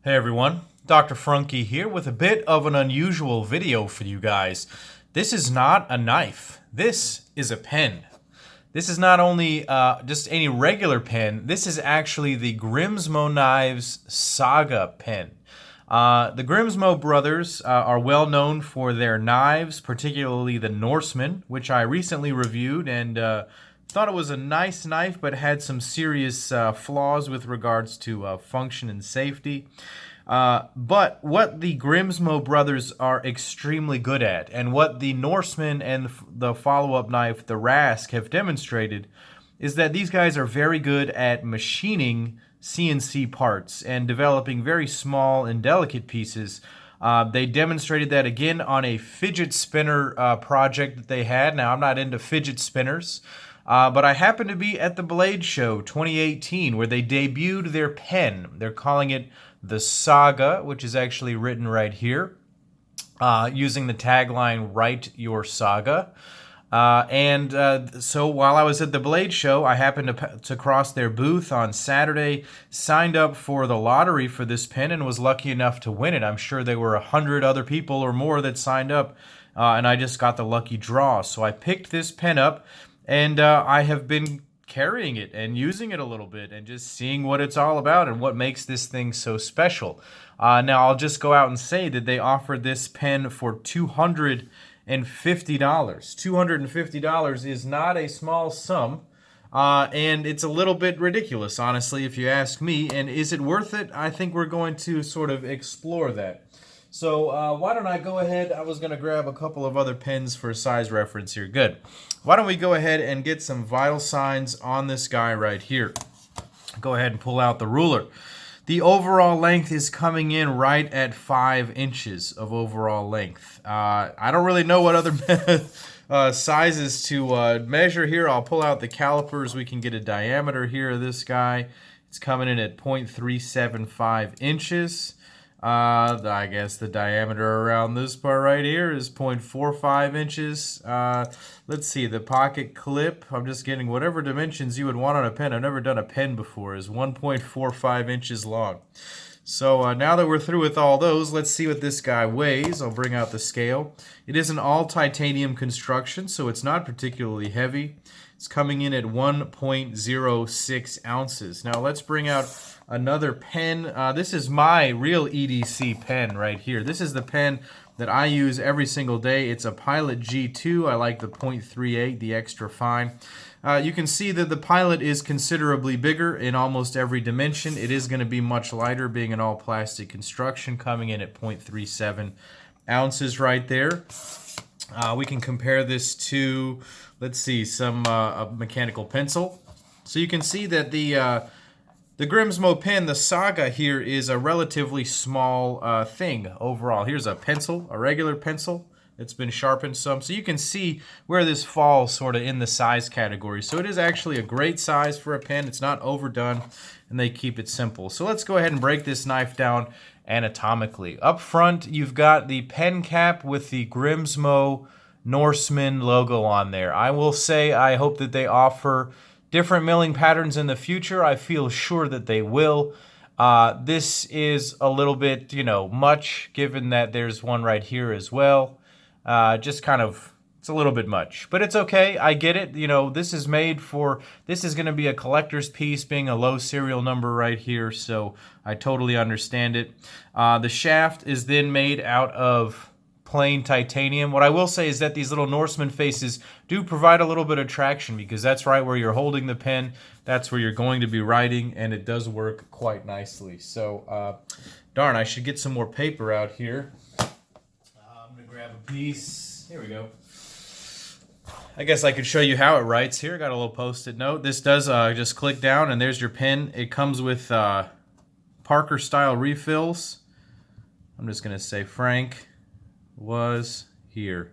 Hey everyone, Dr. Frunky here with a bit of an unusual video for you guys. This is not a knife, this is a pen. This is not only just any regular pen, this is actually the Grimsmo Knives Saga Pen. The Grimsmo brothers are well known for their knives, particularly the Norseman, which I recently reviewed and thought it was a nice knife, but had some serious flaws with regards to function and safety. But what the Grimsmo brothers are extremely good at, and what the Norseman and the follow-up knife, the Rask, have demonstrated, is that these guys are very good at machining CNC parts and developing very small and delicate pieces. They demonstrated that again on a fidget spinner project that they had. Now, I'm not into fidget spinners, but I happened to be at the Blade Show 2018 where they debuted their pen. They're calling it the Saga, which is actually written right here, using the tagline, "Write Your Saga." So while I was at the Blade Show, I happened to cross their booth on Saturday, signed up for the lottery for this pen, and was lucky enough to win it. I'm sure there were 100 other people or more that signed up, and I just got the lucky draw. So I picked this pen up, and I have been carrying it and using it a little bit and just seeing what it's all about and what makes this thing so special. Now, I'll just go out and say that they offered this pen for $250. $250 is not a small sum, and it's a little bit ridiculous, honestly, if you ask me. And is it worth it? I think we're going to sort of explore that. So why don't I go ahead? I was going to grab a couple of other pens for size reference here. Good. Why don't we go ahead and get some vital signs on this guy right here. Go ahead and pull out the ruler. The overall length is coming in right at 5 inches of overall length. I don't really know what other sizes to measure here. I'll pull out the calipers. We can get a diameter here of this guy. It's coming in at 0.375 inches. I guess the diameter around this part right here is 0.45 inches. Let's see, the pocket clip, I'm just getting whatever dimensions you would want on a pen. I've never done a pen before, is 1.45 inches long. So now that we're through with all those, let's see what this guy weighs. I'll bring out the scale. It is an all titanium construction, so it's not particularly heavy. It's coming in at 1.06 ounces. Now let's bring out another pen. This is my real EDC pen right here. This is the pen that I use every single day. It's a Pilot G2. I like the .38, the extra fine. You can see that the Pilot is considerably bigger in almost every dimension. It is going to be much lighter, being an all-plastic construction, coming in at 0.37 ounces right there. We can compare this to, let's see, some a mechanical pencil. So you can see that the Grimsmo pen, the Saga here, is a relatively small thing overall. Here's a pencil, a regular pencil. It's been sharpened some. So you can see where this falls sort of in the size category. So it is actually a great size for a pen. It's not overdone, and they keep it simple. So let's go ahead and break this knife down anatomically. Up front, you've got the pen cap with the Grimsmo Norseman logo on there. I will say I hope that they offer different milling patterns in the future. I feel sure that they will. This is a little bit, much, given that there's one right here as well. Just kind of, it's a little bit much, but it's okay. I get it. This is made for, this is going to be a collector's piece, being a low serial number right here, so I totally understand it. The shaft is then made out of plain titanium. What I will say is that these little Norseman faces do provide a little bit of traction, because that's right where you're holding the pen. That's where you're going to be writing, and it does work quite nicely. So, darn, I should get some more paper out here. I'm going to grab a piece. Here we go. I guess I could show you how it writes here. Got a little post-it note. This does just click down, and there's your pen. It comes with Parker-style refills. I'm just going to say Frank was here.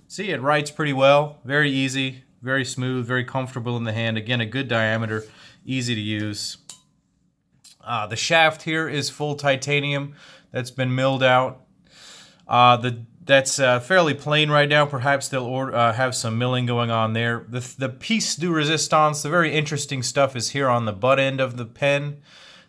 See, it writes pretty well. Very easy, very smooth, very comfortable in the hand. Again, a good diameter, easy to use. The shaft here is full titanium that's been milled out. That's fairly plain right now. Perhaps they'll have some milling going on there. The piece de resistance, the very interesting stuff, is here on the butt end of the pen.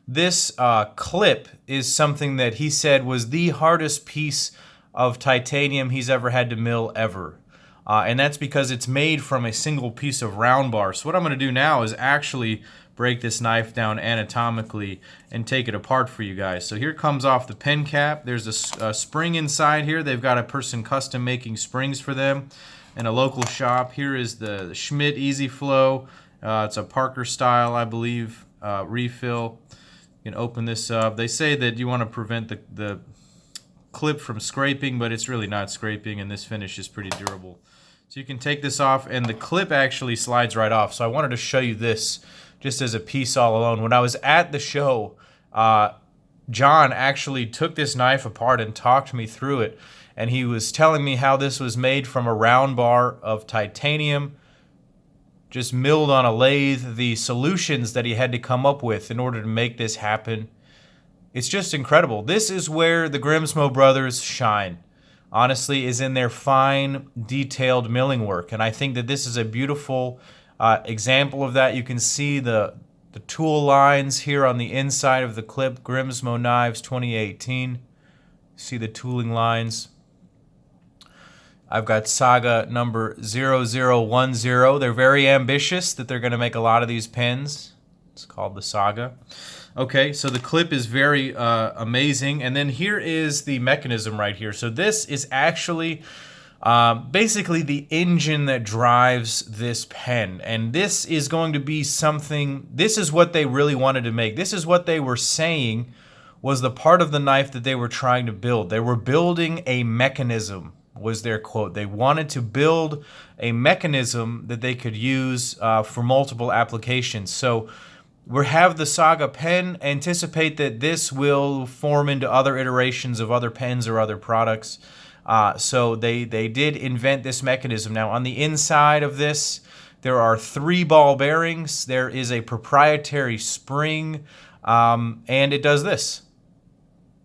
This clip is something that he said was the hardest piece of titanium he's ever had to mill ever. And that's because it's made from a single piece of round bar. So what I'm going to do now is actually break this knife down anatomically and take it apart for you guys. So here comes off the pen cap. There's a spring inside here. They've got a person custom making springs for them in a local shop. Here is the Schmidt Easy Flow. It's a Parker style, I believe, refill. You can open this up. They say that you want to prevent the clip from scraping, but it's really not scraping, and this finish is pretty durable. So you can take this off, and the clip actually slides right off. So I wanted to show you this just as a piece all alone. When I was at the show, John actually took this knife apart and talked me through it, and he was telling me how this was made from a round bar of titanium, just milled on a lathe, the solutions that he had to come up with in order to make this happen. It's just incredible. This is where the Grimsmo brothers shine, honestly, is in their fine, detailed milling work. And I think that this is a beautiful example of that. You can see the tool lines here on the inside of the clip, Grimsmo Knives 2018. See the tooling lines. I've got Saga number 0010. They're very ambitious that they're going to make a lot of these pens. It's called the Saga. Okay, so the clip is very amazing. And then here is the mechanism right here. So this is actually basically the engine that drives this pen. And this is going to be something, this is what they really wanted to make. This is what they were saying was the part of the knife that they were trying to build. They were building a mechanism, was their quote. They wanted to build a mechanism that they could use for multiple applications. So we have the Saga pen. Anticipate that this will form into other iterations of other pens or other products. So they did invent this mechanism. Now on the inside of this, there are 3 ball bearings. There is a proprietary spring, and it does this.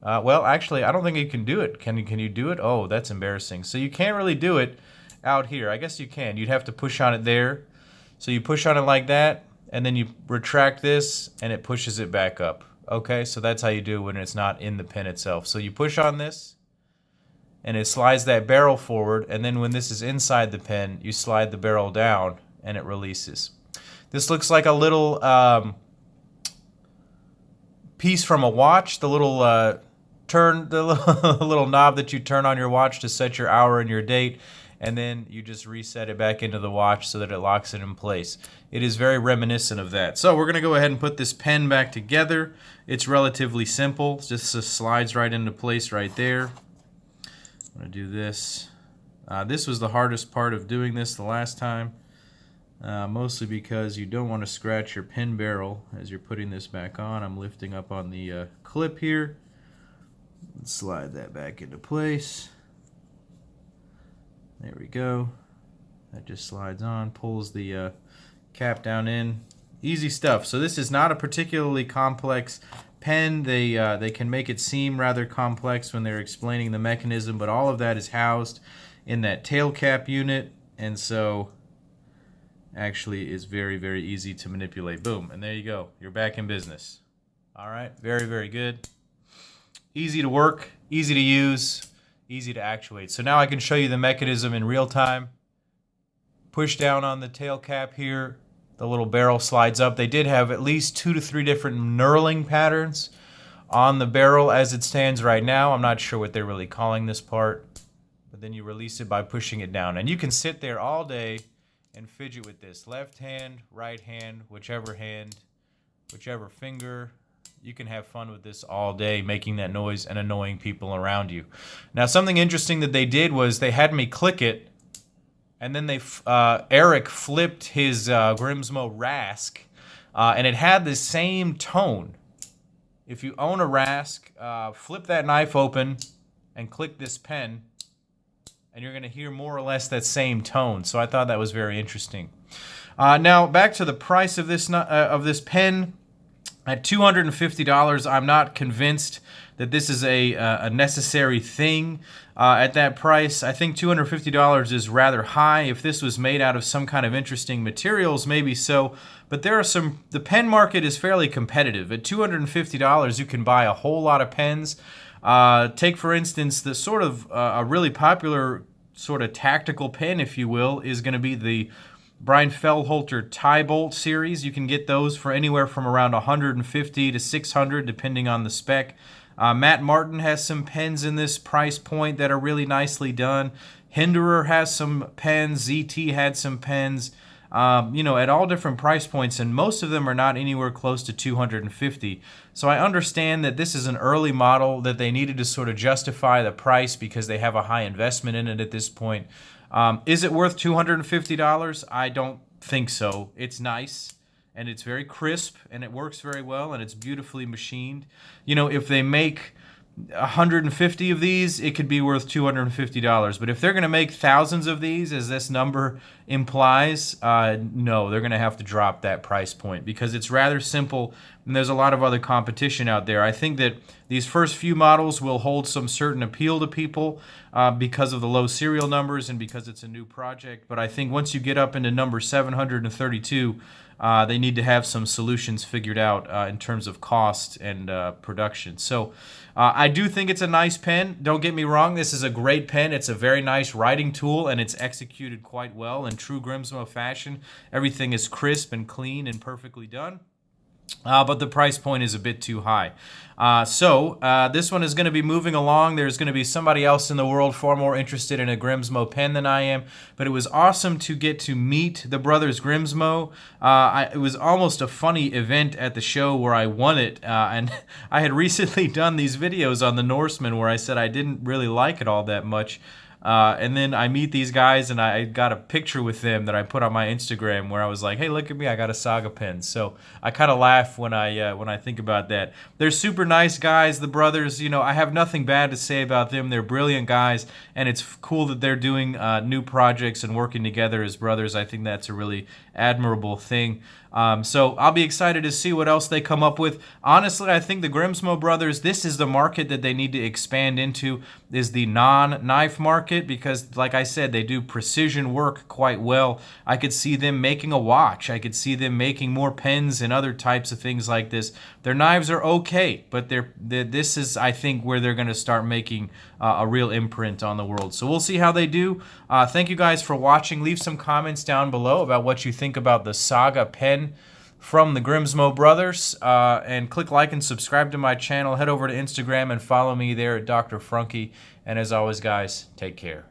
Well, actually, I don't think you can do it. Can you do it? Oh, that's embarrassing. So you can't really do it out here. I guess you can. You'd have to push on it there. So you push on it like that, and then you retract this, and it pushes it back up. Okay, so that's how you do it when it's not in the pen itself. So you push on this, and it slides that barrel forward, and then when this is inside the pen, you slide the barrel down, and it releases. This looks like a little piece from a watch, the little little knob that you turn on your watch to set your hour and your date, and then you just reset it back into the watch so that it locks it in place. It is very reminiscent of that. So we're going to go ahead and put this pen back together. It's relatively simple. It just slides right into place right there. I'm going to do this. This was the hardest part of doing this the last time, mostly because you don't want to scratch your pen barrel as you're putting this back on. I'm lifting up on the clip here. Slide that back into place. There we go. That just slides on, pulls the cap down in. Easy stuff. So this is not a particularly complex pen. They can make it seem rather complex when they're explaining the mechanism, but all of that is housed in that tail cap unit, and so actually is very, very easy to manipulate. Boom, and there you go. You're back in business. All right, very, very good. Easy to work, easy to use, easy to actuate. So now I can show you the mechanism in real time. Push down on the tail cap here. The little barrel slides up. They did have at least 2 to 3 different knurling patterns on the barrel as it stands right now. I'm not sure what they're really calling this part. But then you release it by pushing it down. And you can sit there all day and fidget with this. Left hand, right hand, whichever finger. You can have fun with this all day, making that noise and annoying people around you. Now, something interesting that they did was they had me click it, and then Eric flipped his Grimsmo Rask, and it had the same tone. If you own a Rask, flip that knife open and click this pen, and you're going to hear more or less that same tone. So I thought that was very interesting. Now, back to the price of this pen. At $250, I'm not convinced that this is a necessary thing at that price. I think $250 is rather high. If this was made out of some kind of interesting materials, maybe so. But the pen market is fairly competitive. At $250, you can buy a whole lot of pens. Take, for instance, the sort of a really popular sort of tactical pen, if you will, is going to be the Brian Feldholter tie bolt series. You can get those for anywhere from around $150 to $600 depending on the spec. Matt Martin has some pens in this price point that are really nicely done. Hinderer has some pens. ZT had some pens. At all different price points, and most of them are not anywhere close to $250. So I understand that this is an early model that they needed to sort of justify the price because they have a high investment in it at this point. Is it worth $250? I don't think so. It's nice, and it's very crisp, and it works very well, and it's beautifully machined. If they make 150 of these, it could be worth $250. But if they're going to make thousands of these, as this number implies, no, they're going to have to drop that price point because it's rather simple and there's a lot of other competition out there. I think that these first few models will hold some certain appeal to people because of the low serial numbers and because it's a new project. But I think once you get up into number 732, they need to have some solutions figured out in terms of cost and production. So I do think it's a nice pen. Don't get me wrong, this is a great pen. It's a very nice writing tool, and it's executed quite well in true Grimsmo fashion. Everything is crisp and clean and perfectly done. But the price point is a bit too high. So this one is going to be moving along. There's going to be somebody else in the world far more interested in a Grimsmo pen than I am. But it was awesome to get to meet the brothers Grimsmo. It was almost a funny event at the show where I won it. And I had recently done these videos on the Norseman where I said I didn't really like it all that much. And then I meet these guys, and I got a picture with them that I put on my Instagram where I was like, "Hey, look at me! I got a Saga pen." So I kind of laugh when I think about that. They're super nice guys, the brothers. I have nothing bad to say about them. They're brilliant guys, and it's cool that they're doing new projects and working together as brothers. I think that's a really admirable thing. So I'll be excited to see what else they come up with. Honestly, I think the Grimsmo brothers, this is the market that they need to expand into, is the non-knife market, because like I said, they do precision work quite well. I could see them making a watch. I could see them making more pens and other types of things like this. Their knives are okay, but this is, I think, where they're going to start making a real imprint on the world. So we'll see how they do. Thank you guys for watching. Leave some comments down below about what you think about the Saga Pen from the Grimsmo brothers, and click like and subscribe to my channel. Head over to Instagram and follow me there at Dr. Frunky. And as always, guys, take care.